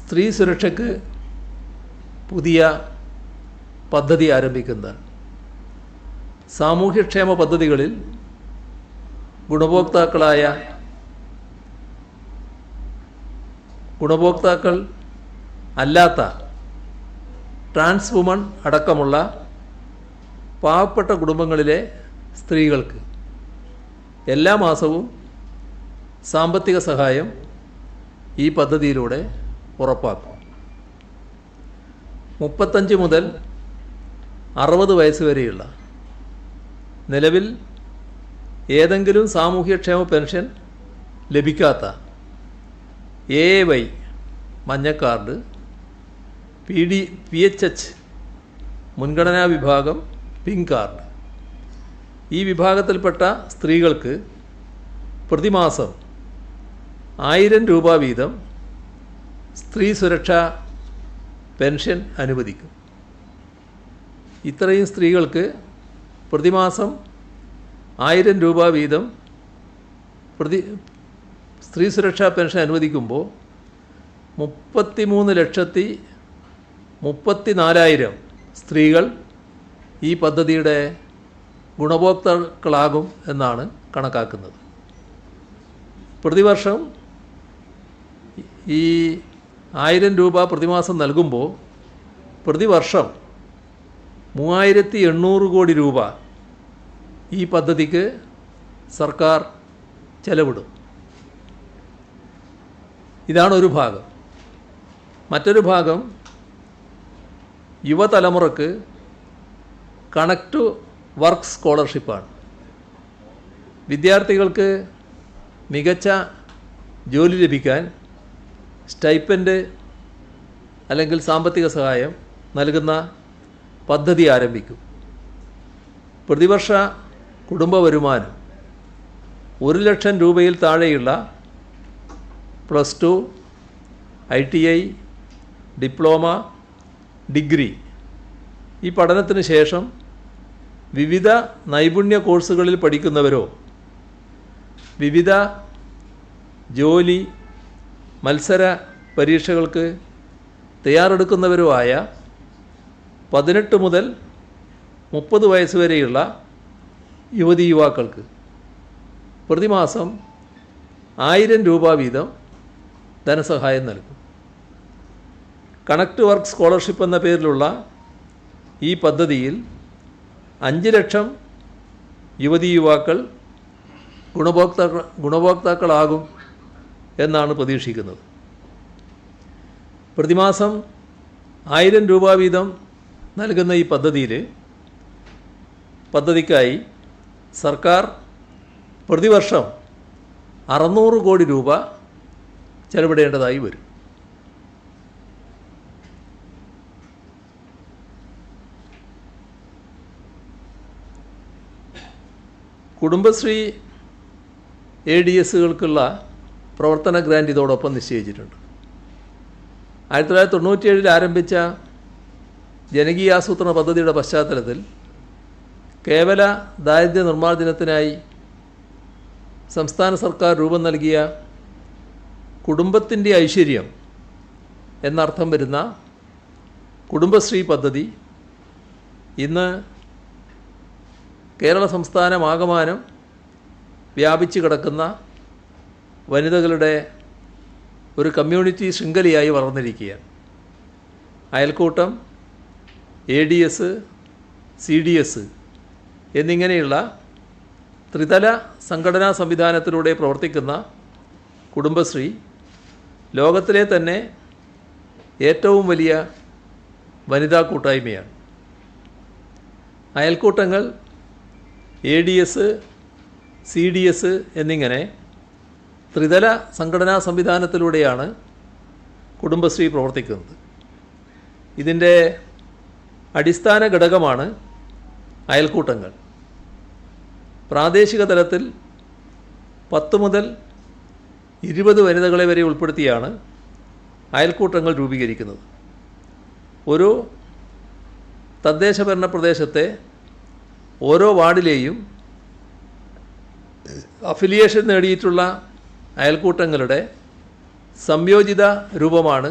സ്ത്രീ സുരക്ഷയ്ക്ക് പുതിയ പദ്ധതി ആരംഭിക്കുന്നതാണ്. സാമൂഹ്യക്ഷേമ പദ്ധതികളിൽ ഗുണഭോക്താക്കൾ അല്ലാത്ത ട്രാൻസ് വുമൺ അടക്കമുള്ള പാവപ്പെട്ട കുടുംബങ്ങളിലെ സ്ത്രീകൾക്ക് എല്ലാ മാസവും സാമ്പത്തിക സഹായം ഈ പദ്ധതിയിലൂടെ ഉറപ്പാക്കും. 35 മുതൽ 60 വയസ്സ് വരെയുള്ള നിലവിൽ ഏതെങ്കിലും സാമൂഹ്യക്ഷേമ പെൻഷൻ ലഭിക്കാത്ത AAY മഞ്ഞ കാർഡ്, PHH മുൻഗണനാ വിഭാഗം പിങ്ക് കാർഡ്, ഈ വിഭാഗത്തിൽപ്പെട്ട സ്ത്രീകൾക്ക് പ്രതിമാസം 1000 രൂപ വീതം സ്ത്രീ സുരക്ഷാ പെൻഷൻ അനുവദിക്കും. ഇത്രയും സ്ത്രീകൾക്ക് പ്രതിമാസം 1000 രൂപ വീതം സ്ത്രീ സുരക്ഷാ പെൻഷൻ അനുവദിക്കുമ്പോൾ 33,34,000 സ്ത്രീകൾ ഈ പദ്ധതിയുടെ ഗുണഭോക്താക്കളാകും എന്നാണ് കണക്കാക്കുന്നത്. പ്രതിവർഷം ഈ 1000 രൂപ പ്രതിമാസം നൽകുമ്പോൾ പ്രതിവർഷം 3800 കോടി രൂപ ഈ പദ്ധതിക്ക് സർക്കാർ ചെലവിടും. ഇതാണ് ഒരു ഭാഗം. മറ്റൊരു ഭാഗം യുവതലമുറക്ക് കണക്ട് ടു വർക്ക് സ്കോളർഷിപ്പാണ്. വിദ്യാർത്ഥികൾക്ക് മികച്ച ജോലി ലഭിക്കാൻ സ്റ്റൈപ്പൻഡ് അല്ലെങ്കിൽ സാമ്പത്തിക സഹായം നൽകുന്ന പദ്ധതി ആരംഭിക്കും. പ്രതിവർഷ കുടുംബ വരുമാനം 1 ലക്ഷം രൂപയിൽ താഴെയുള്ള +2, ITI, ഡിപ്ലോമ, ഡിഗ്രി ഈ പഠനത്തിന് ശേഷം വിവിധ നൈപുണ്യ കോഴ്സുകളിൽ പഠിക്കുന്നവരോ വിവിധ ജോലി മത്സര പരീക്ഷകൾക്ക് തയ്യാറെടുക്കുന്നവരോ ആയ 18 മുതൽ 30 വയസ്സ് വരെയുള്ള യുവതി യുവാക്കൾക്ക് പ്രതിമാസം 1000 രൂപ വീതം ധനസഹായം നൽകും. കണക്ട് വർക്ക് സ്കോളർഷിപ്പ് എന്ന പേരിലുള്ള ഈ പദ്ധതിയിൽ 5 ലക്ഷം യുവതി യുവാക്കൾ ഗുണഭോക്താക്കളാകും എന്നാണ് പ്രതീക്ഷിക്കുന്നത്. പ്രതിമാസം 1000 രൂപ വീതം നൽകുന്ന ഈ പദ്ധതിക്കായി സർക്കാർ പ്രതിവർഷം 600 കോടി രൂപ ചെലവിടേണ്ടതായി വരും. കുടുംബശ്രീ ADSകൾക്കുള്ള പ്രവർത്തന ഗ്രാൻഡ് ഇതോടൊപ്പം നിശ്ചയിച്ചിട്ടുണ്ട്. 1997 ആരംഭിച്ച ജനകീയാസൂത്രണ പദ്ധതിയുടെ പശ്ചാത്തലത്തിൽ കേവല ദാരിദ്ര്യ നിർമ്മാർജ്ജനത്തിനായി സംസ്ഥാന സർക്കാർ രൂപം നൽകിയ കുടുംബത്തിൻ്റെ ഐശ്വര്യം എന്നർത്ഥം വരുന്ന കുടുംബശ്രീ പദ്ധതി ഇന്ന് കേരള സംസ്ഥാനമാകമാനം വ്യാപിച്ചു കിടക്കുന്ന വനിതകളുടെ ഒരു കമ്മ്യൂണിറ്റി ശൃംഖലയായി വളർന്നിരിക്കുകയാണ്. അയൽക്കൂട്ടം, ADS, CDS എന്നിങ്ങനെയുള്ള ത്രിതല സംഘടനാ സംവിധാനത്തിലൂടെ പ്രവർത്തിക്കുന്ന കുടുംബശ്രീ ലോകത്തിലെ തന്നെ ഏറ്റവും വലിയ വനിതാ കൂട്ടായ്മയാണ്. അയൽക്കൂട്ടങ്ങൾ, ADS, CDS എന്നിങ്ങനെ ത്രിതല സംഘടനാ സംവിധാനത്തിലൂടെയാണ് കുടുംബശ്രീ പ്രവർത്തിക്കുന്നത്. ഇതിൻ്റെ അടിസ്ഥാന ഘടകമാണ് അയൽക്കൂട്ടങ്ങൾ. പ്രാദേശിക തലത്തിൽ 10 മുതൽ 20 വനിതകളെ വരെ ഉൾപ്പെടുത്തിയാണ് അയൽക്കൂട്ടങ്ങൾ രൂപീകരിക്കുന്നത്. ഒരു തദ്ദേശഭരണ പ്രദേശത്തെ ഓരോ വാർഡിലെയും അഫിലിയേഷൻ നേടിയിട്ടുള്ള അയൽക്കൂട്ടങ്ങളുടെ സംയോജിത രൂപമാണ്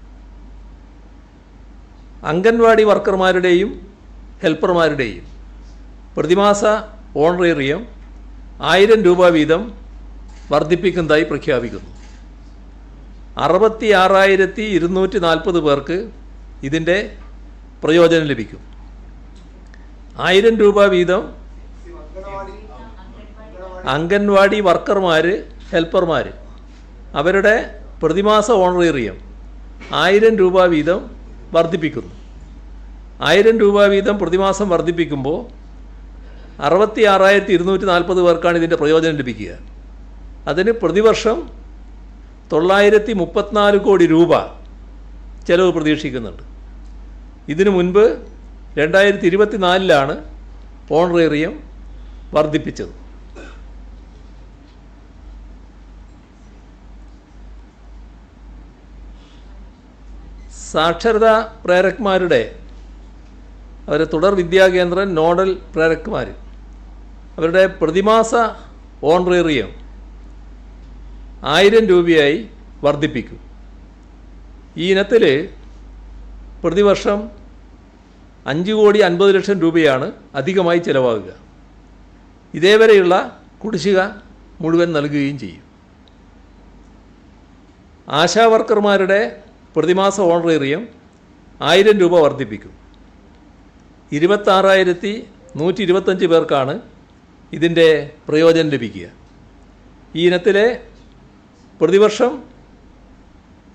അംഗൻവാടി വർക്കർമാരുടെയും ഹെൽപ്പർമാരുടെയും പ്രതിമാസ ഓണറേറിയം 1000 രൂപ വീതം വർദ്ധിപ്പിക്കുന്നതായി പ്രഖ്യാപിക്കുന്നു. 66,240 പേർക്ക് ഇതിൻ്റെ പ്രയോജനം ലഭിക്കും. 1000 രൂപ വീതം അംഗൻവാടി വർക്കർമാർ, ഹെൽപ്പർമാർ അവരുടെ പ്രതിമാസ ഓണറേറിയം 1000 രൂപ വീതം വർദ്ധിപ്പിക്കുന്നു. 1000 രൂപ വീതം പ്രതിമാസം വർദ്ധിപ്പിക്കുമ്പോൾ 66,240 പേർക്കാണ് ഇതിൻ്റെ പ്രയോജനം ലഭിക്കുക. അതിന് പ്രതിവർഷം 934 കോടി രൂപ ചെലവ് പ്രതീക്ഷിക്കുന്നുണ്ട്. ഇതിനു മുൻപ് 2024 ഓണറേറിയം വർദ്ധിപ്പിച്ചത്. സാക്ഷരതാ പ്രേരക്മാരുടെ തുടർ വിദ്യാകേന്ദ്രം നോഡൽ പ്രേരക്മാർ അവരുടെ പ്രതിമാസ ഓണറേറിയം 1000 രൂപയായി വർദ്ധിപ്പിക്കും. ഈ ഇനത്തിൽ പ്രതിവർഷം 5,50,00,000 രൂപയാണ് അധികമായി ചിലവാകുക. ഇതേവരെയുള്ള കുടിശ്ശിക മുഴുവൻ നൽകുകയും ചെയ്യും. ആശാവർക്കർമാരുടെ പ്രതിമാസ ഓണറേറിയം 1000 രൂപ വർദ്ധിപ്പിക്കും. 26,125 പേർക്കാണ് ഇതിൻ്റെ പ്രയോജനം ലഭിക്കുക. ഈ ഇനത്തിലെ പ്രതിവർഷം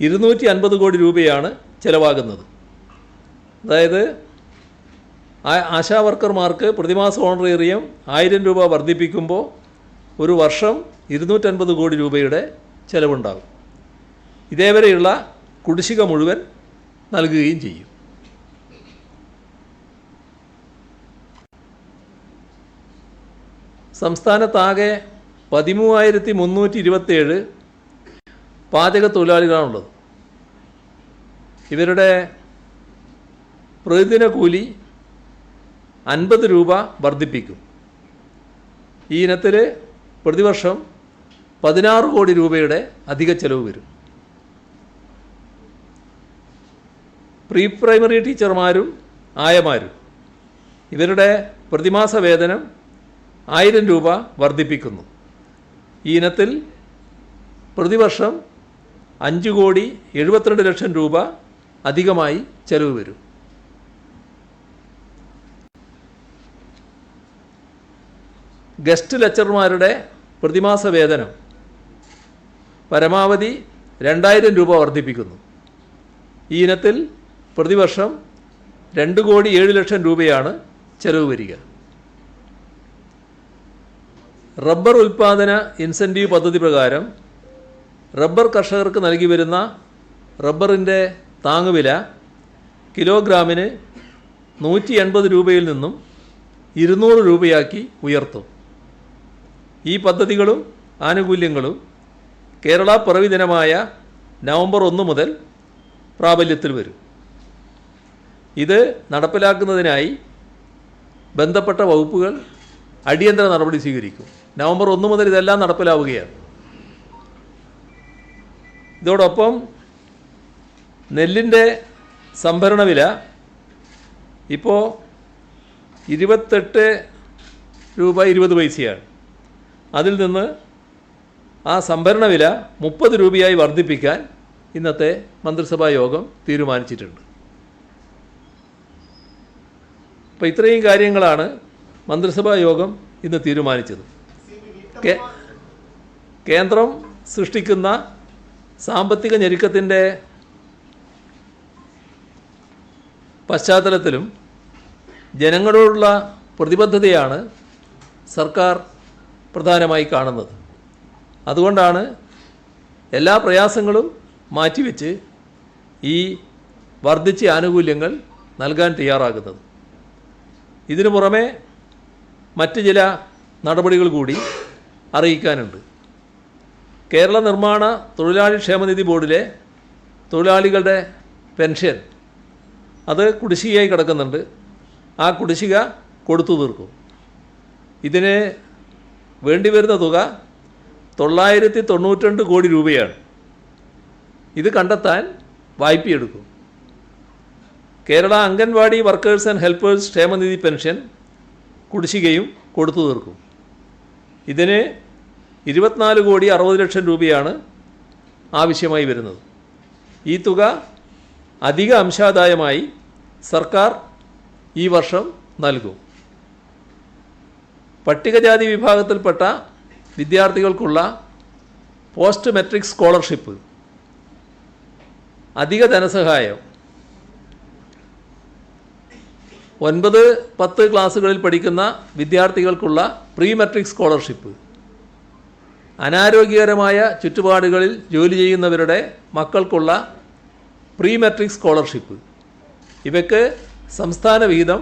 250 കോടി രൂപയാണ് ചിലവാകുന്നത്. അതായത് ആശാവർക്കർമാർക്ക് പ്രതിമാസ ഓണറേറിയം 1000 രൂപ വർദ്ധിപ്പിക്കുമ്പോൾ ഒരു വർഷം 250 കോടി രൂപയുടെ ചിലവുണ്ടാകും. ഇതേവരെയുള്ള കുടിശ്ശിക മുഴുവൻ നൽകുകയും ചെയ്യും. സംസ്ഥാനത്താകെ 13,327 പാചക തൊഴിലാളികളാണുള്ളത്. ഇവരുടെ പ്രതിദിന കൂലി 50 രൂപ വർദ്ധിപ്പിക്കും. ഈ ഇനത്തിൽ പ്രതിവർഷം 16 കോടി രൂപയുടെ അധിക ചെലവ് വരും. പ്രീ പ്രൈമറി ടീച്ചർമാരും ആയമാരും ഇവരുടെ പ്രതിമാസ വേതനം 1000 രൂപ വർദ്ധിപ്പിക്കുന്നു. ഈ ഇനത്തിൽ പ്രതിവർഷം 5,72,00,000 രൂപ അധികമായി ചെലവ് വരും. ഗസ്റ്റ് ലെക്ചർമാരുടെ പ്രതിമാസ വേതനം പരമാവധി 2,000 രൂപ വർദ്ധിപ്പിക്കുന്നു. ഈ ഇനത്തിൽ പ്രതിവർഷം 2,07,00,000 രൂപയാണ് ചെലവ് വരിക. റബ്ബർ ഉൽപ്പാദന ഇൻസെൻറ്റീവ് പദ്ധതി പ്രകാരം റബ്ബർ കർഷകർക്ക് നൽകി വരുന്ന റബ്ബറിൻ്റെ താങ്ങുവില കിലോഗ്രാമിന് 180 രൂപയിൽ നിന്നും 200 രൂപയാക്കി ഉയർത്തും. ഈ പദ്ധതികളും ആനുകൂല്യങ്ങളും കേരള പിറവി ദിനമായ നവംബർ 1 മുതൽ പ്രാബല്യത്തിൽ വരും. ഇത് നടപ്പിലാക്കുന്നതിനായി ബന്ധപ്പെട്ട വകുപ്പുകൾ അടിയന്തര നടപടി സ്വീകരിക്കും. നവംബർ 1 മുതൽ ഇതെല്ലാം നടപ്പിലാവുകയാണ്. ഇതോടൊപ്പം നെല്ലിൻ്റെ സംഭരണ വില ഇപ്പോൾ 28 രൂപ 20 പൈസയാണ്. അതിൽ നിന്ന് ആ സംഭരണ വില 30 രൂപയായി വർദ്ധിപ്പിക്കാൻ ഇന്നത്തെ മന്ത്രിസഭാ യോഗം തീരുമാനിച്ചിട്ടുണ്ട്. അപ്പോൾ ഇത്രയും കാര്യങ്ങളാണ് മന്ത്രിസഭാ യോഗം ഇന്ന് തീരുമാനിച്ചത്. കേന്ദ്രം സൃഷ്ടിക്കുന്ന സാമ്പത്തിക ഞെരുക്കത്തിൻ്റെ പശ്ചാത്തലത്തിലും ജനങ്ങളോടുള്ള പ്രതിബദ്ധതയാണ് സർക്കാർ പ്രധാനമായി കാണുന്നത്. അതുകൊണ്ടാണ് എല്ലാ പ്രയാസങ്ങളും മാറ്റിവെച്ച് ഈ വർദ്ധിച്ച ആനുകൂല്യങ്ങൾ നൽകാൻ തയ്യാറാകുന്നത്. ഇതിനു പുറമെ മറ്റ് ചില നടപടികൾ കൂടി അറിയിക്കാനുണ്ട്. കേരള നിർമ്മാണ തൊഴിലാളി ക്ഷേമനിധി ബോർഡിലെ തൊഴിലാളികളുടെ പെൻഷൻ അത് കുടിശ്ശികയായി കിടക്കുന്നുണ്ട്. ആ കുടിശ്ശിക കൊടുത്തു തീർക്കും. ഇതിന് വേണ്ടിവരുന്ന തുക 992 കോടി രൂപയാണ്. ഇത് കണ്ടെത്താൻ വായ്പയെടുക്കും. Kerala Anganwadi workers and helpers ക്ഷേമനിധി പെൻഷൻ കുടിശ്ശികയും കൊടുത്തു തീർക്കും. ഇതിന് 24,60,00,000 രൂപയാണ് ആവശ്യമായി വരുന്നത്. ഈ തുക അധിക അംശാദായമായി സർക്കാർ ഈ വർഷം നൽകും. പട്ടികജാതി വിഭാഗത്തിൽപ്പെട്ട വിദ്യാർത്ഥികൾക്കുള്ള പോസ്റ്റ് മെട്രിക് സ്കോളർഷിപ്പ്, അധിക ധനസഹായം, 9-10 ക്ലാസ്സുകളിൽ പഠിക്കുന്ന വിദ്യാർത്ഥികൾക്കുള്ള പ്രീ മെട്രിക് സ്കോളർഷിപ്പ്, അനാരോഗ്യകരമായ ചുറ്റുപാടുകളിൽ ജോലി ചെയ്യുന്നവരുടെ മക്കൾക്കുള്ള പ്രീ മെട്രിക് സ്കോളർഷിപ്പ്, ഇവയ്ക്ക് സംസ്ഥാന വിഹിതം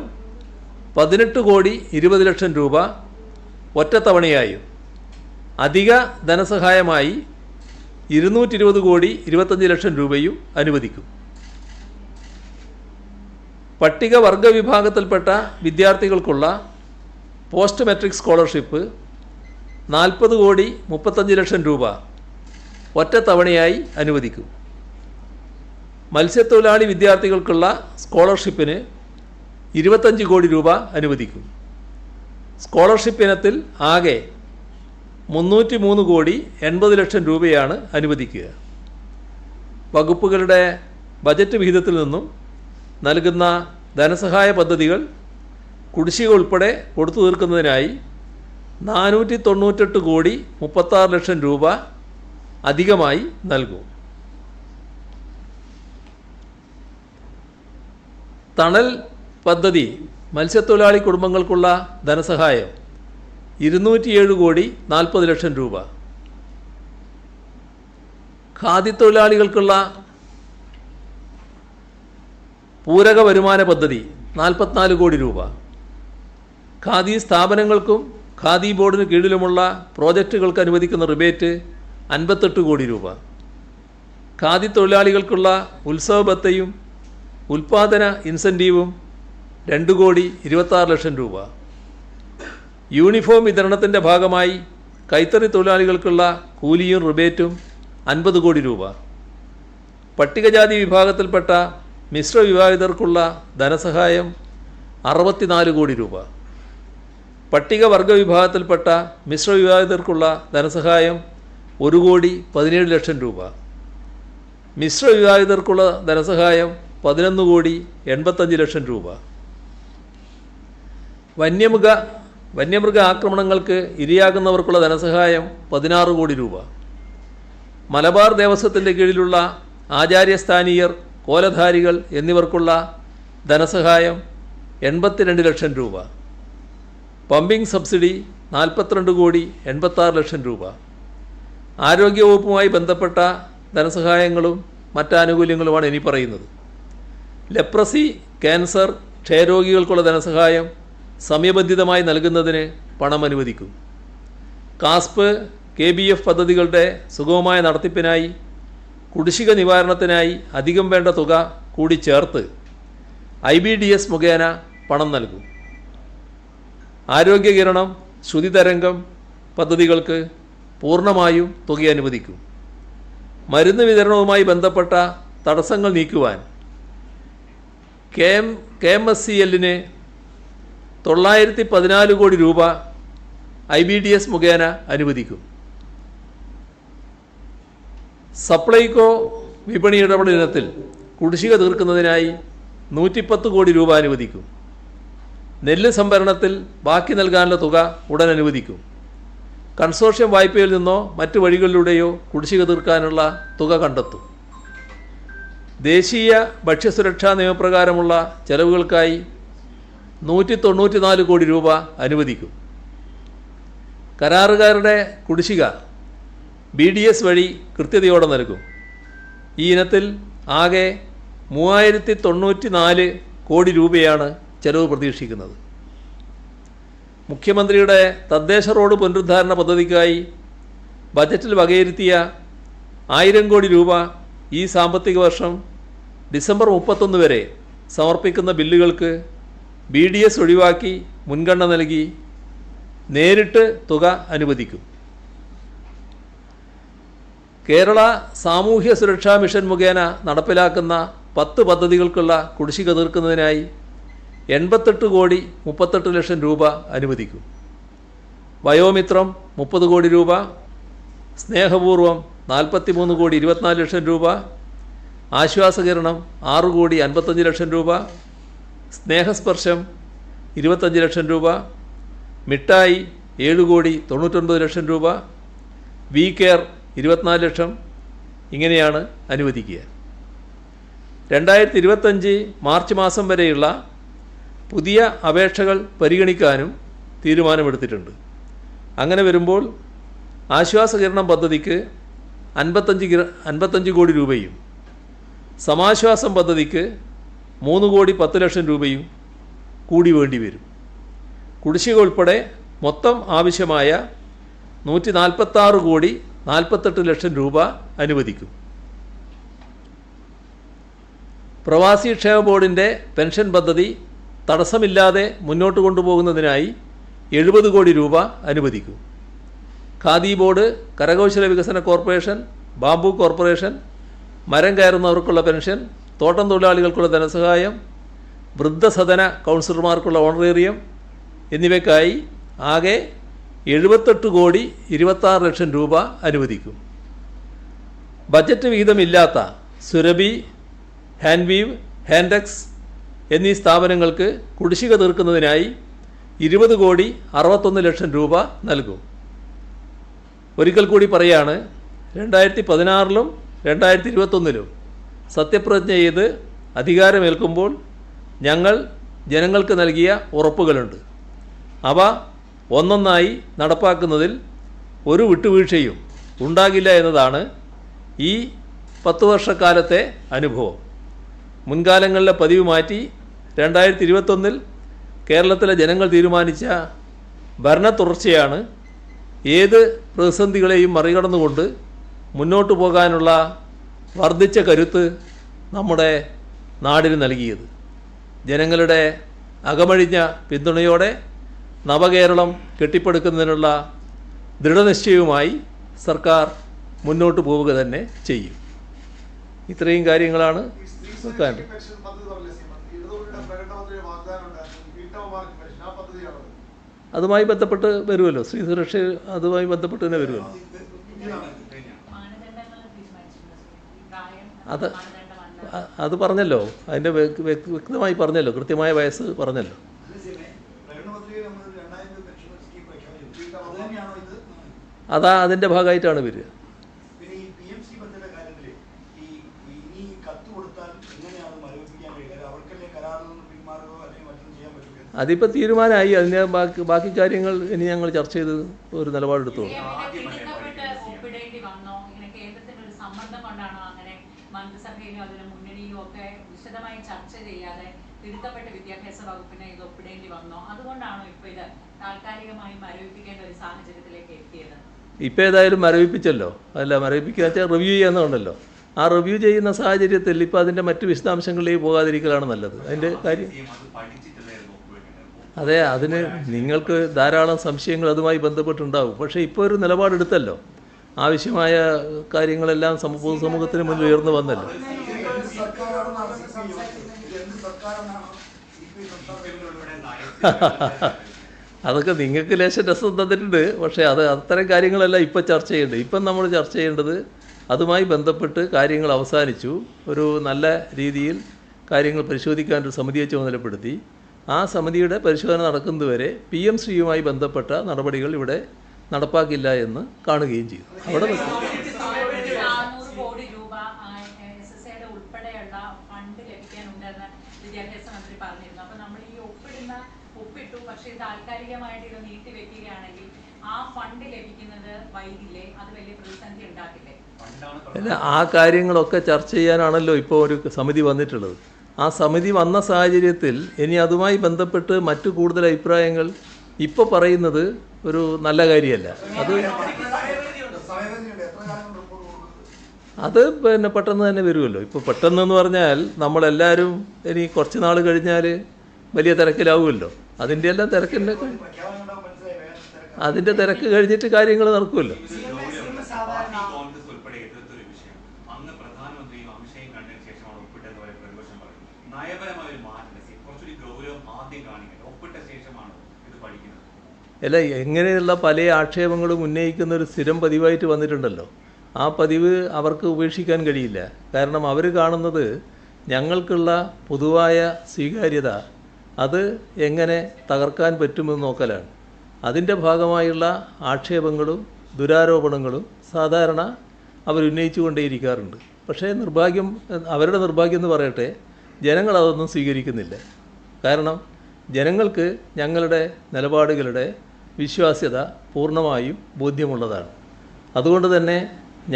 18,20,00,000 രൂപ ഒറ്റത്തവണയായും അധിക ധനസഹായമായി 220,25,00,000 രൂപയും അനുവദിക്കും. പട്ടികവർഗ വിഭാഗത്തിൽപ്പെട്ട വിദ്യാർത്ഥികൾക്കുള്ള പോസ്റ്റ് മെട്രിക് സ്കോളർഷിപ്പ് 40,35,00,000 രൂപ ഒറ്റത്തവണയായി അനുവദിക്കും. മത്സ്യത്തൊഴിലാളി വിദ്യാർത്ഥികൾക്കുള്ള സ്കോളർഷിപ്പിന് 25 കോടി രൂപ അനുവദിക്കും. സ്കോളർഷിപ്പ് ഇനത്തിൽ ആകെ 303,80,00,000 രൂപയാണ് അനുവദിക്കുക. വകുപ്പുകളുടെ ബജറ്റ് വിഹിതത്തിൽ നിന്നും നൽകുന്ന ധനസഹായ പദ്ധതികൾ കുടിശ്ശിക ഉൾപ്പെടെ കൊടുത്തു തീർക്കുന്നതിനായി 498,36,00,000 രൂപ അധികമായി നൽകും. തണൽ പദ്ധതി മത്സ്യത്തൊഴിലാളി കുടുംബങ്ങൾക്കുള്ള ധനസഹായം 207,40,00,000 രൂപ. ഖാദി തൊഴിലാളികൾക്കുള്ള പൂരക വരുമാന പദ്ധതി 44 കോടി രൂപ. ഖാദി സ്ഥാപനങ്ങൾക്കും ഖാദി ബോർഡിന് കീഴിലുമുള്ള പ്രോജക്റ്റുകൾക്ക് അനുവദിക്കുന്ന റിബേറ്റ് 58 കോടി രൂപ. ഖാദി തൊഴിലാളികൾക്കുള്ള ഉത്സവ ഭത്തയും ഉൽപ്പാദന ഇൻസെൻറ്റീവും 2,26,00,000 രൂപ. യൂണിഫോം വിതരണത്തിൻ്റെ ഭാഗമായി കൈത്തറി തൊഴിലാളികൾക്കുള്ള കൂലിയും റിബേറ്റും 50 കോടി രൂപ. പട്ടികജാതി വിഭാഗത്തിൽപ്പെട്ട മിശ്ര വിവാഹിതർക്കുള്ള ധനസഹായം 64 കോടി രൂപ. പട്ടികവർഗ വിഭാഗത്തിൽപ്പെട്ട മിശ്ര വിവാഹിതർക്കുള്ള ധനസഹായം 1,17,00,000 രൂപ. മിശ്ര വിവാഹിതർക്കുള്ള ധനസഹായം 11,85,00,000 രൂപ. വന്യമൃഗ ആക്രമണങ്ങൾക്ക് ഇരയാകുന്നവർക്കുള്ള ധനസഹായം 16 കോടി രൂപ. മലബാർ ദേവസ്വത്തിൻ്റെ കീഴിലുള്ള ആചാര്യസ്ഥാനീയർ, കോലധാരികൾ എന്നിവർക്കുള്ള ധനസഹായം 82,00,000 രൂപ. പമ്പിംഗ് സബ്സിഡി 42,86,00,000 രൂപ. ആരോഗ്യവകുപ്പുമായി ബന്ധപ്പെട്ട ധനസഹായങ്ങളും മറ്റാനുകൂല്യങ്ങളുമാണ് ഇനി പറയുന്നത്. ലെപ്രസി, ക്യാൻസർ, ക്ഷയരോഗികൾക്കുള്ള ധനസഹായം സമയബന്ധിതമായി നൽകുന്നതിന് പണം അനുവദിക്കും. കാസ്പ്, KBF പദ്ധതികളുടെ സുഗമമായ നടത്തിപ്പിനായി കുടിശ്ശിക നിവാരണത്തിനായി അധികം വേണ്ട തുക കൂടി ചേർത്ത് IBDS മുഖേന പണം നൽകും. ആരോഗ്യകിരണം, ശ്രുതിതരംഗം പദ്ധതികൾക്ക് പൂർണ്ണമായും തുക അനുവദിക്കും. മരുന്ന് വിതരണവുമായി ബന്ധപ്പെട്ട തടസ്സങ്ങൾ നീക്കുവാൻ KMSCL-ന് 914 കോടി രൂപ IBDS മുഖേന അനുവദിക്കും. സപ്ലൈകോ വിപണി ഇടപെടൽ ഇനത്തിൽ കുടിശ്ശിക തീർക്കുന്നതിനായി 110 കോടി രൂപ അനുവദിക്കും. നെല്ല് സംഭരണത്തിൽ ബാക്കി നൽകാനുള്ള തുക ഉടൻ അനുവദിക്കും. കൺസോർഷ്യം വായ്പയിൽ നിന്നോ മറ്റു വഴികളിലൂടെയോ കുടിശ്ശിക തീർക്കാനുള്ള തുക കണ്ടെത്തും. ദേശീയ ഭക്ഷ്യസുരക്ഷാ നിയമപ്രകാരമുള്ള ചെലവുകൾക്കായി 194 കോടി രൂപ അനുവദിക്കും. കരാറുകാരുടെ കുടിശ്ശിക BDS വഴി കൃത്യതയോടെ നൽകും. ഈ ഇനത്തിൽ ആകെ 3,094 കോടി രൂപയാണ് ചെലവ് പ്രതീക്ഷിക്കുന്നത്. മുഖ്യമന്ത്രിയുടെ തദ്ദേശ റോഡ് പുനരുദ്ധാരണ പദ്ധതിക്കായി ബജറ്റിൽ വകയിരുത്തിയ 1000 കോടി രൂപ ഈ സാമ്പത്തിക വർഷം ഡിസംബർ 31 വരെ സമർപ്പിക്കുന്ന ബില്ലുകൾക്ക് BDS ഒഴിവാക്കി മുൻഗണന നൽകി നേരിട്ട് തുക അനുവദിക്കും. കേരള സാമൂഹ്യ സുരക്ഷാ മിഷൻ മുഖേന നടപ്പിലാക്കുന്ന 10 പദ്ധതികൾക്കുള്ള കുടിശ്ശിക തീർക്കുന്നതിനായി 88,38,00,000 രൂപ അനുവദിക്കും. വയോമിത്രം 30 കോടി രൂപ, സ്നേഹപൂർവം 43,24,00,000 രൂപ, ആശ്വാസകിരണം 6,55,00,000 രൂപ, സ്നേഹസ്പർശം 25,00,000 രൂപ, മിഠായി 7,99,00,000 രൂപ, വി കെയർ 24 ലക്ഷം ഇങ്ങനെയാണ് അനുവദിക്കുക. 2025 മാർച്ച് മാസം വരെയുള്ള പുതിയ അപേക്ഷകൾ പരിഗണിക്കാനും തീരുമാനമെടുത്തിട്ടുണ്ട്. അങ്ങനെ വരുമ്പോൾ ആശ്വാസകിരണം പദ്ധതിക്ക് 55 കോടി രൂപയും സമാശ്വാസം പദ്ധതിക്ക് 3,10,00,000 രൂപയും കൂടി വേണ്ടി വരും. കുടിശ്ശിക ഉൾപ്പെടെ മൊത്തം ആവശ്യമായ 146,48,00,000 രൂപ അനുവദിക്കും. പ്രവാസി ക്ഷേമ ബോർഡിൻ്റെ പെൻഷൻ പദ്ധതി തടസ്സമില്ലാതെ മുന്നോട്ട് കൊണ്ടുപോകുന്നതിനായി 70 കോടി രൂപ അനുവദിക്കും. ഖാദി ബോർഡ്, കരകൗശല വികസന കോർപ്പറേഷൻ, ബാംബു കോർപ്പറേഷൻ, മരം കയറുന്നവർക്കുള്ള പെൻഷൻ, തോട്ടം തൊഴിലാളികൾക്കുള്ള ധനസഹായം, വൃദ്ധസദന കൗൺസിലർമാർക്കുള്ള ഓണറേറിയം എന്നിവയ്ക്കായി ആകെ 78,26,00,000 രൂപ അനുവദിക്കും. ബജറ്റ് വിഹിതമില്ലാത്ത സുരഭി, ഹാൻവീവ്, ഹാൻഡെക്സ് എന്നീ സ്ഥാപനങ്ങൾക്ക് കുടിശ്ശിക തീർക്കുന്നതിനായി 20,61,00,000 രൂപ നൽകും. ഒരിക്കൽ കൂടി പറയാണ്, 2016-ലും 2021-ലും സത്യപ്രതിജ്ഞ ചെയ്ത് അധികാരമേൽക്കുമ്പോൾ ഞങ്ങൾ ജനങ്ങൾക്ക് നൽകിയ ഉറപ്പുകളുണ്ട്. അവ ഒന്നൊന്നായി നടപ്പാക്കുന്നതിൽ ഒരു വിട്ടുവീഴ്ചയും ഉണ്ടാകില്ല എന്നതാണ് ഈ 10 വർഷക്കാലത്തെ അനുഭവം. മുൻകാലങ്ങളിലെ പതിവ് മാറ്റി 2021-ൽ കേരളത്തിലെ ജനങ്ങൾ തീരുമാനിച്ച ഭരണ തുടർച്ചയാണ് ഏത് പ്രതിസന്ധികളെയും മറികടന്നുകൊണ്ട് മുന്നോട്ട് പോകാനുള്ള വർദ്ധിച്ച കരുത്ത് നമ്മുടെ നാടിന് നൽകിയത്. ജനങ്ങളുടെ അകമഴിഞ്ഞ പിന്തുണയോടെ നവകേരളം കെട്ടിപ്പടുക്കുന്നതിനുള്ള ദൃഢനിശ്ചയവുമായി സർക്കാർ മുന്നോട്ട് പോവുക തന്നെ ചെയ്യും. ഇത്രയും കാര്യങ്ങളാണ് വെക്കാനുള്ളത്. അതുമായി ബന്ധപ്പെട്ട് വരുമല്ലോ, സ്ത്രീ സുരക്ഷ അതുമായി ബന്ധപ്പെട്ട് തന്നെ വരുമല്ലോ. അത് പറഞ്ഞല്ലോ, അതിൻ്റെ വ്യക്തമായി പറഞ്ഞല്ലോ, കൃത്യമായ വയസ്സ് പറഞ്ഞല്ലോ. അതാ അതിൻ്റെ ഭാഗമായിട്ടാണ് വരിക. അതിപ്പോൾ തീരുമാനമായി. അതിൻ്റെ ബാക്കി കാര്യങ്ങൾ ഇനി ഞങ്ങൾ ചർച്ച ചെയ്ത് ഒരു നിലപാടെടുത്തോളൂ. ഇപ്പം ഏതായാലും മരവിപ്പിച്ചല്ലോ, അല്ല മരവിപ്പിക്കുക വെച്ചാൽ റിവ്യൂ ചെയ്യാന്നുണ്ടല്ലോ. ആ റിവ്യൂ ചെയ്യുന്ന സാഹചര്യത്തിൽ ഇപ്പം അതിൻ്റെ മറ്റ് വിശദാംശങ്ങളിലേക്ക് പോകാതിരിക്കലാണ് നല്ലത്. അതിൻ്റെ കാര്യം അതെ, അതിന് നിങ്ങൾക്ക് ധാരാളം സംശയങ്ങൾ അതുമായി ബന്ധപ്പെട്ടുണ്ടാവും. പക്ഷേ ഇപ്പോൾ ഒരു നിലപാടെടുത്തല്ലോ, ആവശ്യമായ കാര്യങ്ങളെല്ലാം പൊതുസമൂഹത്തിന് മുന്നിൽ ഉയർന്നു വന്നല്ലോ. അതൊക്കെ നിങ്ങൾക്ക് ലേശം രസം തന്നിട്ടുണ്ട്. പക്ഷേ അത്തരം കാര്യങ്ങളെല്ലാം ഇപ്പം ചർച്ച ചെയ്യേണ്ടത്. ഇപ്പം നമ്മൾ ചർച്ച ചെയ്യേണ്ടത് അതുമായി ബന്ധപ്പെട്ട് കാര്യങ്ങൾ അവസാനിച്ചു. ഒരു നല്ല രീതിയിൽ കാര്യങ്ങൾ പരിശോധിക്കാനൊരു സമിതിയെ ചുമതലപ്പെടുത്തി. ആ സമിതിയുടെ പരിശോധന നടക്കുന്നതുവരെ PM ശ്രീയുമായി ബന്ധപ്പെട്ട നടപടികൾ ഇവിടെ നടപ്പാക്കില്ല എന്ന് കാണുകയും ചെയ്തു. അവിടെ അല്ല, ആ കാര്യങ്ങളൊക്കെ ചർച്ച ചെയ്യാനാണല്ലോ ഇപ്പോൾ ഒരു സമിതി വന്നിട്ടുള്ളത്. ആ സമിതി വന്ന സാഹചര്യത്തിൽ ഇനി അതുമായി ബന്ധപ്പെട്ട് മറ്റു കൂടുതൽ അഭിപ്രായങ്ങൾ ഇപ്പോൾ പറയുന്നത് ഒരു നല്ല കാര്യമല്ല. അത് പിന്നെ പെട്ടെന്ന് തന്നെ വരുമല്ലോ. ഇപ്പോൾ പെട്ടെന്നെന്ന് പറഞ്ഞാൽ നമ്മളെല്ലാവരും ഇനി കുറച്ച് നാൾ കഴിഞ്ഞാൽ വലിയ തിരക്കിലാവുമല്ലോ. അതിൻ്റെ എല്ലാം അതിൻ്റെ തിരക്ക് കഴിഞ്ഞിട്ട് കാര്യങ്ങൾ നടക്കുമല്ലോ. ശേഷമാണ് ഒപ്പിട്ടെന്ന് പറയുന്നത് പ്രതിപക്ഷം പറയുന്നത്. നയപരമായ ഒരു മാറ്റം കുറച്ചൊരു ഗൗരവം ആദ്യം കാണിക്കുന്നത്, ഒപ്പിട്ട ശേഷമാണ് ഇത് പഠിക്കുന്നത്. അല്ല, എങ്ങനെയുള്ള പല ആക്ഷേപങ്ങളും ഉന്നയിക്കുന്ന ഒരു സ്ഥിരം പതിവായിട്ട് വന്നിട്ടുണ്ടല്ലോ. ആ പതിവ് അവർക്ക് ഉപേക്ഷിക്കാൻ കഴിയില്ല. കാരണം അവർ കാണുന്നത് ഞങ്ങൾക്കുള്ള പൊതുവായ സ്വീകാര്യത അത് എങ്ങനെ തകർക്കാൻ പറ്റുമെന്ന് നോക്കലാണ്. അതിൻ്റെ ഭാഗമായുള്ള ആക്ഷേപങ്ങളും ദുരാരോപണങ്ങളും സാധാരണ അവരുന്നയിച്ചു കൊണ്ടേയിരിക്കാറുണ്ട്. പക്ഷേ അവരുടെ നിർഭാഗ്യം എന്ന് പറയട്ടെ, ജനങ്ങളതൊന്നും സ്വീകരിക്കുന്നില്ല. കാരണം ജനങ്ങൾക്ക് ഞങ്ങളുടെ നിലപാടുകളുടെ വിശ്വാസ്യത പൂർണ്ണമായും ബോധ്യമുള്ളതാണ്. അതുകൊണ്ട് തന്നെ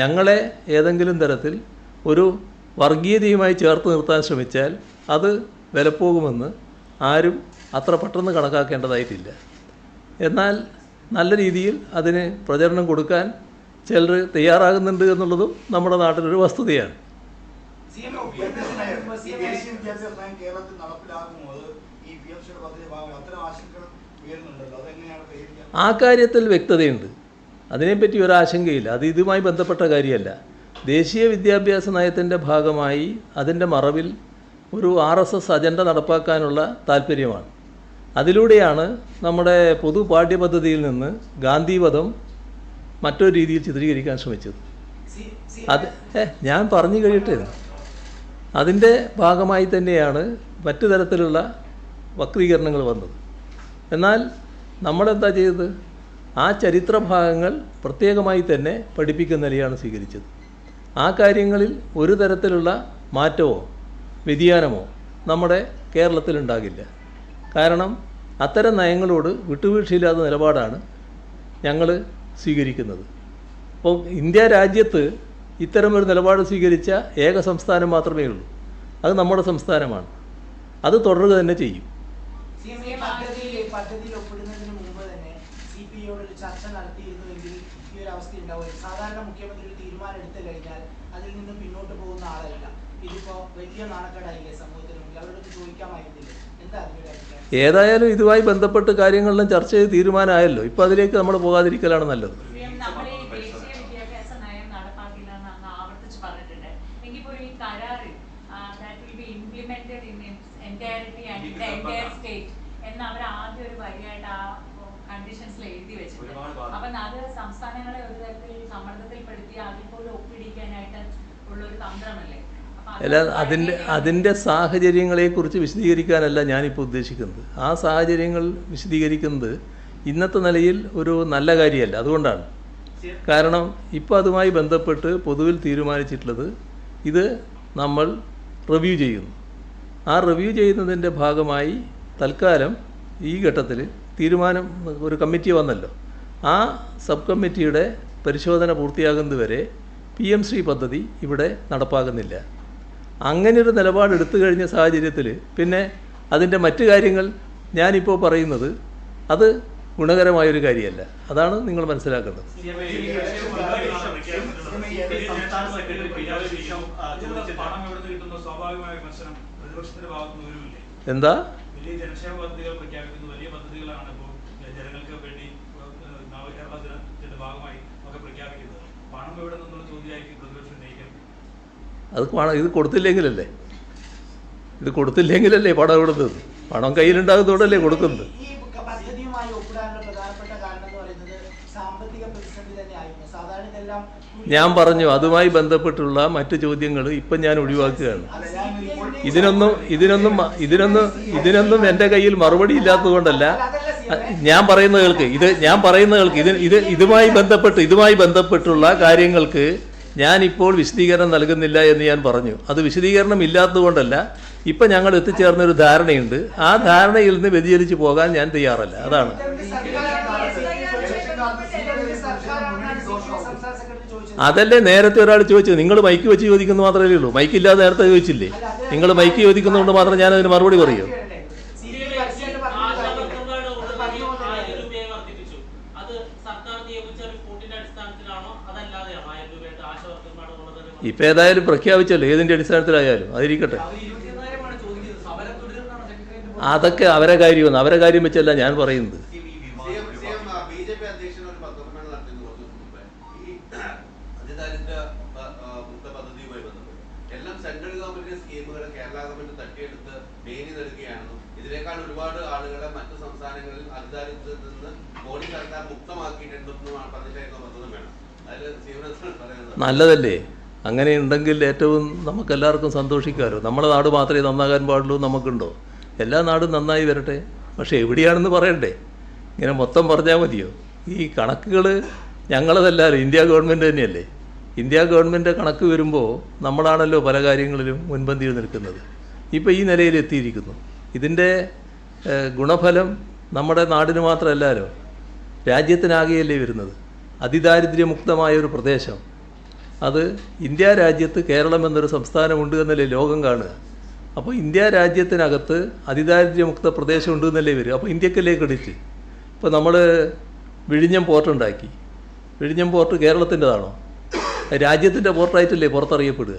ഞങ്ങളെ ഏതെങ്കിലും തരത്തിൽ ഒരു വർഗീയതയുമായി ചേർത്ത് നിർത്താൻ ശ്രമിച്ചാൽ അത് വിലപ്പോകുമെന്ന് ആരും അത്ര പെട്ടെന്ന് കണക്കാക്കേണ്ടതായിട്ടില്ല. എന്നാൽ നല്ല രീതിയിൽ അതിന് പ്രചരണം കൊടുക്കാൻ ചിലർ തയ്യാറാകുന്നുണ്ട് എന്നുള്ളതും നമ്മുടെ നാട്ടിലൊരു വസ്തുതയാണ്. ആ കാര്യത്തിൽ വ്യക്തതയുണ്ട്. അതിനെപ്പറ്റി ഒരാശങ്കയില്ല. അത് ഇതുമായി ബന്ധപ്പെട്ട കാര്യമല്ല. ദേശീയ വിദ്യാഭ്യാസ നയത്തിൻ്റെ ഭാഗമായി അതിൻ്റെ മറവിൽ ഒരു RSS അജണ്ട നടപ്പാക്കാനുള്ള താല്പര്യമാണ്. അതിലൂടെയാണ് നമ്മുടെ പൊതു പാഠ്യപദ്ധതിയിൽ നിന്ന് ഗാന്ധിവധം മറ്റൊരു രീതിയിൽ ചിത്രീകരിക്കാൻ ശ്രമിച്ചത്. ഞാൻ പറഞ്ഞു കഴിയട്ടെ. അതിൻ്റെ ഭാഗമായി തന്നെയാണ് മറ്റു തരത്തിലുള്ള വക്രീകരണങ്ങൾ വന്നത്. എന്നാൽ നമ്മളെന്താ ചെയ്തത്? ആ ചരിത്ര ഭാഗങ്ങൾ പ്രത്യേകമായി തന്നെ പഠിപ്പിക്കുന്ന നിലയാണ് സ്വീകരിച്ചത്. ആ കാര്യങ്ങളിൽ ഒരു തരത്തിലുള്ള മാറ്റമോ വ്യതിയാനമോ നമ്മുടെ കേരളത്തിലുണ്ടാകില്ല. കാരണം അത്തരം നയങ്ങളോട് വിട്ടുവീഴ്ചയില്ലാത്ത നിലപാടാണ് ഞങ്ങൾ സ്വീകരിക്കുന്നത്. അപ്പോൾ ഇന്ത്യ രാജ്യത്ത് ഇത്തരമൊരു നിലപാട് സ്വീകരിച്ച ഏക സംസ്ഥാനം മാത്രമേ ഉള്ളൂ. അത് നമ്മുടെ സംസ്ഥാനമാണ്. അത് തുടരുക തന്നെ ചെയ്യും. പദ്ധതിയിൽ ഒപ്പിടുന്നതിന് മുമ്പ് തന്നെ CPIയോട് ഒരു ചർച്ച നടത്തിയിരുന്നുവെങ്കിൽ ഈ ഒരു അവസ്ഥ ഉണ്ടാവും. സാധാരണ മുഖ്യമന്ത്രി ഒരു തീരുമാനം എടുത്തു കഴിഞ്ഞാൽ അതിൽ നിന്നും പിന്നോട്ട് പോകുന്ന ആളല്ല. ഇതിപ്പോ വലിയ നാണക്കേടായില്ലേ സമൂഹത്തിന് മുന്നിൽ? അവരോട് ചോദിക്കാമായിരുന്നില്ലേ? എന്താ അതിന്റെ അഭിപ്രായം? ഏതായാലും ഇതുമായി ബന്ധപ്പെട്ട് കാര്യങ്ങളെല്ലാം ചർച്ച ചെയ്ത് തീരുമാനമായല്ലോ. ഇപ്പോൾ അതിലേക്ക് നമ്മൾ പോകാതിരിക്കലാണ് നല്ലത്. അവർ ആദ്യം ഒരു വരിയായിട്ട് ആ കണ്ടീഷൻസിൽ എഴുതി വെച്ചിട്ടുണ്ട്. അപ്പം അത് സംസ്ഥാനങ്ങളെ ഒരു തരത്തിൽ സമ്മർദ്ദത്തിൽപ്പെടുത്തി അതിൽ പോലും ഒപ്പിടിക്കാനായിട്ട് ഉള്ളൊരു തന്ത്രമല്ലേ? അല്ല, അതിൻ്റെ സാഹചര്യങ്ങളെക്കുറിച്ച് വിശദീകരിക്കാനല്ല ഞാനിപ്പോൾ ഉദ്ദേശിക്കുന്നത്. ആ സാഹചര്യങ്ങൾ വിശദീകരിക്കുന്നത് ഇന്നത്തെ നിലയിൽ ഒരു നല്ല കാര്യമല്ല. അതുകൊണ്ടാണ്. കാരണം ഇപ്പോൾ അതുമായി ബന്ധപ്പെട്ട് പൊതുവിൽ തീരുമാനിച്ചിട്ടുള്ളത് ഇത് നമ്മൾ റിവ്യൂ ചെയ്യുന്നു. ആ റിവ്യൂ ചെയ്യുന്നതിൻ്റെ ഭാഗമായി തൽക്കാലം ഈ ഘട്ടത്തിൽ തീരുമാനം ഒരു കമ്മിറ്റി വന്നല്ലോ. ആ സബ് കമ്മിറ്റിയുടെ പരിശോധന പൂർത്തിയാകുന്നതുവരെ PM-ശ്രീ പദ്ധതി ഇവിടെ നടപ്പാക്കുന്നില്ല. അങ്ങനെയൊരു നിലപാട് എടുത്തു കഴിഞ്ഞ സാഹചര്യത്തിൽ പിന്നെ അതിൻ്റെ മറ്റു കാര്യങ്ങൾ ഞാനിപ്പോൾ പറയുന്നത് അത് ഗുണകരമായൊരു കാര്യമല്ല. അതാണ് നിങ്ങൾ മനസ്സിലാക്കേണ്ടത്. എന്താ വലിയ ജനക്ഷേമ പദ്ധതികൾ പ്രഖ്യാപിക്കുന്നു, വലിയ പദ്ധതികളാണ് ഇപ്പോൾ ജനങ്ങൾക്ക് വേണ്ടി നവകേരള ദിനത്തിന്റെ ഭാഗമായി ഒക്കെ പ്രഖ്യാപിക്കുന്നത്. പണം എവിടെ നിന്നുള്ള ചോദ്യമായിരിക്കും പ്രതിപക്ഷം ഉന്നയിക്കുന്നത്. അത് ഇത് കൊടുത്തില്ലെങ്കിലല്ലേ പണം ഇവിടുന്നത്. പണം കയ്യിലുണ്ടാകുന്നതോടല്ലേ കൊടുക്കുന്നത്. ഈ പദ്ധതിയുമായി ഒപ്പിടാനുള്ള പ്രധാനപ്പെട്ട കാരണം എന്ന് പറയുന്നത് സാമ്പത്തിക പ്രതിസന്ധി തന്നെയായിരുന്നു. സാധാരണ ഇതെല്ലാം ഞാൻ പറഞ്ഞു അതുമായി ബന്ധപ്പെട്ടുള്ള മറ്റു ചോദ്യങ്ങൾ ഇപ്പം ഞാൻ ഒഴിവാക്കുകയാണ്. ഇതിനൊന്നും എൻ്റെ കയ്യിൽ മറുപടി ഇല്ലാത്തതുകൊണ്ടല്ല. ഞാൻ പറയുന്ന കേൾക്ക്. ഇതുമായി ബന്ധപ്പെട്ടുള്ള കാര്യങ്ങൾക്ക് ഞാനിപ്പോൾ വിശദീകരണം നൽകുന്നില്ല എന്ന് ഞാൻ പറഞ്ഞു. അത് വിശദീകരണം ഇല്ലാത്തതുകൊണ്ടല്ല. ഇപ്പം ഞങ്ങൾ എത്തിച്ചേർന്നൊരു ധാരണയുണ്ട്. ആ ധാരണയിൽ നിന്ന് വ്യതിചലിച്ച് പോകാൻ ഞാൻ തയ്യാറല്ല. അതാണ്. അതല്ലേ നേരത്തെ ഒരാൾ ചോദിച്ചത്. നിങ്ങൾ മൈക്ക് വെച്ച് ചോദിക്കുന്നത് മാത്രമേ ഉള്ളൂ. മൈക്കില്ലാതെ നേരത്തെ ചോദിച്ചില്ലേ? നിങ്ങൾ മൈക്ക് ചോദിക്കുന്നതുകൊണ്ട് മാത്രം ഞാൻ അതിന് മറുപടി പറയൂ. ഇപ്പം ഏതായാലും പ്രഖ്യാപിച്ചല്ലോ. ഏതിൻ്റെ അടിസ്ഥാനത്തിലായാലും അതിരിക്കട്ടെ. അതൊക്കെ അവരെ കാര്യം വെച്ചല്ല ഞാൻ പറയുന്നത്. സെൻട്രൽ ഗവൺമെന്റ് നിരവധി സ്കീമുകൾ കേരള ഗവൺമെന്റ് തട്ടിയെടുത്ത് ഡെയിലി നൽകുകയാണെന്നും ഇതിനേക്കാൾ ഒരുപാട് ആളുകളെ മറ്റു സംസ്ഥാനങ്ങളിൽ അധികാരത്തിൽ നിന്ന് മോഡി സർക്കാർ മുക്തമാക്കിയിട്ടുണ്ടെന്നുമാണ് പറഞ്ഞിട്ടായിരുന്നു വന്നതും വേണം. അതിൽ സീവനത്തിൽ പറയുന്നത് നല്ലതല്ലേ? അങ്ങനെ ഉണ്ടെങ്കിൽ ഏറ്റവും നമുക്കെല്ലാവർക്കും സന്തോഷിക്കാമല്ലോ. നമ്മുടെ നാട് മാത്രമേ നന്നാകാൻ പാടുള്ളൂ നമുക്കുണ്ടോ? എല്ലാ നാടും നന്നായി വരട്ടെ. പക്ഷേ എവിടെയാണെന്ന് പറയണ്ടേ? ഇങ്ങനെ മൊത്തം പറഞ്ഞാൽ മതിയോ? ഈ കണക്കുകൾ ഞങ്ങളതല്ലല്ലോ, ഇന്ത്യ ഗവൺമെൻറ് തന്നെയല്ലേ. ഇന്ത്യ ഗവൺമെൻറ് കണക്ക് വരുമ്പോൾ നമ്മളാണല്ലോ പല കാര്യങ്ങളിലും മുൻപന്തിയിൽ നിൽക്കുന്നത്. ഇപ്പോൾ ഈ നിലയിൽ എത്തിയിരിക്കുന്നു. ഇതിൻ്റെ ഗുണഫലം നമ്മുടെ നാടിന് മാത്രമല്ലല്ലോ, രാജ്യത്തിനാകെയല്ലേ വരുന്നത്. അതിദാരിദ്ര്യമുക്തമായ ഒരു പ്രദേശം, അത് ഇന്ത്യ രാജ്യത്ത് കേരളം എന്നൊരു സംസ്ഥാനമുണ്ട് എന്നല്ലേ ലോകം കാണുക. അപ്പോൾ ഇന്ത്യ രാജ്യത്തിനകത്ത് അതിദാരിദ്ര്യമുക്ത പ്രദേശം ഉണ്ട് എന്നല്ലേ വരും. അപ്പോൾ ഇന്ത്യക്കല്ലേ ക്രെഡിറ്റ്. ഇപ്പോൾ നമ്മൾ വിഴിഞ്ഞം പോർട്ടുണ്ടാക്കി. വിഴിഞ്ഞം പോർട്ട് കേരളത്തിൻ്റെതാണോ? രാജ്യത്തിൻ്റെ പോർട്ടായിട്ടല്ലേ പുറത്തറിയപ്പെടുക.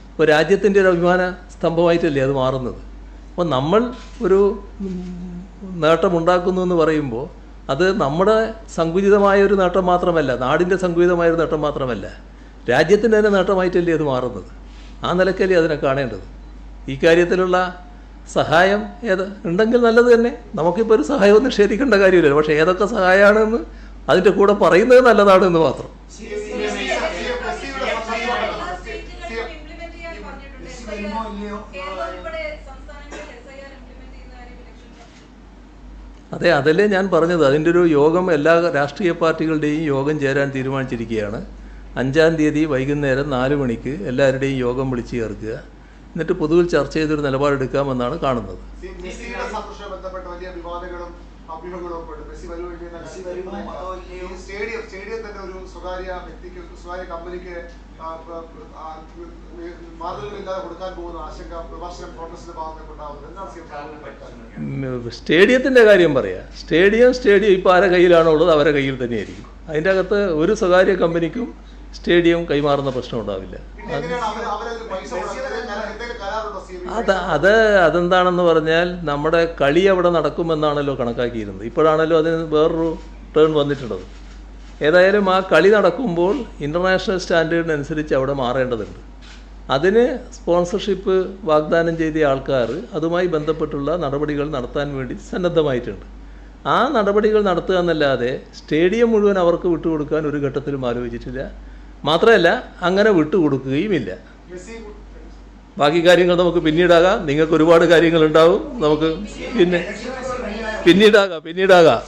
അപ്പോൾ രാജ്യത്തിൻ്റെ ഒരു അഭിമാന സ്തംഭമായിട്ടല്ലേ അത് മാറുന്നത്. അപ്പോൾ നമ്മൾ ഒരു നേട്ടമുണ്ടാക്കുന്നു എന്ന് പറയുമ്പോൾ അത് നമ്മുടെ സങ്കുചിതമായൊരു നേട്ടം മാത്രമല്ല, നാടിൻ്റെ സങ്കുചിതമായൊരു നേട്ടം മാത്രമല്ല, രാജ്യത്തിൻ്റെ തന്നെ നേട്ടമായിട്ടല്ലേ അത് മാറുന്നത്. ആ നിലക്കല്ലേ അതിനെ കാണേണ്ടത്. ഈ കാര്യത്തിലുള്ള സഹായം ഉണ്ടെങ്കിൽ നല്ലത് തന്നെ. നമുക്കിപ്പോൾ ഒരു സഹായവും നിഷേധിക്കേണ്ട കാര്യമില്ല. പക്ഷേ ഏതൊക്കെ സഹായമാണെന്ന് അതിൻ്റെ കൂടെ പറയുന്നത് നല്ലതാണ് എന്ന് മാത്രം. അതെ, അതല്ലേ ഞാൻ പറഞ്ഞത്. അതിൻ്റെ ഒരു യോഗം എല്ലാ രാഷ്ട്രീയ പാർട്ടികളുടെയും യോഗം ചേരാൻ തീരുമാനിച്ചിരിക്കുകയാണ്. 5-ാം തീയതി വൈകുന്നേരം 4 മണിക്ക് എല്ലാവരുടെയും യോഗം വിളിച്ചു ചേർക്കുക. എന്നിട്ട് പൊതുവിൽ ചർച്ച ചെയ്തൊരു നിലപാടെടുക്കാമെന്നാണ് കാണുന്നത്. സ്റ്റേഡിയത്തിൻ്റെ കാര്യം പറയാം. സ്റ്റേഡിയം ഇപ്പോൾ ആരുടെ കയ്യിലാണോ ഉള്ളത് അവരുടെ കയ്യിൽ തന്നെയായിരിക്കും. അതിൻ്റെ അകത്ത് ഒരു സ്വകാര്യ കമ്പനിക്കും സ്റ്റേഡിയം പ്രശ്നം ഉണ്ടാവില്ല. അതെന്താണെന്ന് പറഞ്ഞാൽ നമ്മുടെ കളി അവിടെ നടക്കുമെന്നാണല്ലോ കണക്കാക്കിയിരുന്നത്. ഇപ്പോഴാണല്ലോ അതിന് വേറൊരു ടേൺ വന്നിട്ടുള്ളത്. ഏതായാലും ആ കളി നടക്കുമ്പോൾ ഇൻ്റർനാഷണൽ സ്റ്റാൻഡേർഡിനനുസരിച്ച് അവിടെ മാറേണ്ടതുണ്ട്. അതിന് സ്പോൺസർഷിപ്പ് വാഗ്ദാനം ചെയ്ത ആൾക്കാർ അതുമായി ബന്ധപ്പെട്ടുള്ള നടപടികൾ നടത്താൻ വേണ്ടി സന്നദ്ധമായിട്ടുണ്ട്. ആ നടപടികൾ നടത്തുക എന്നല്ലാതെ സ്റ്റേഡിയം മുഴുവൻ അവർക്ക് വിട്ടുകൊടുക്കാൻ ഒരു ഘട്ടത്തിലും ആലോചിച്ചിട്ടില്ല. മാത്രമല്ല അങ്ങനെ വിട്ടുകൊടുക്കുകയുമില്ല. ബാക്കി കാര്യങ്ങൾ നമുക്ക് പിന്നീടാകാം. നിങ്ങൾക്ക് ഒരുപാട് കാര്യങ്ങളുണ്ടാവും. നമുക്ക് പിന്നീടാകാം.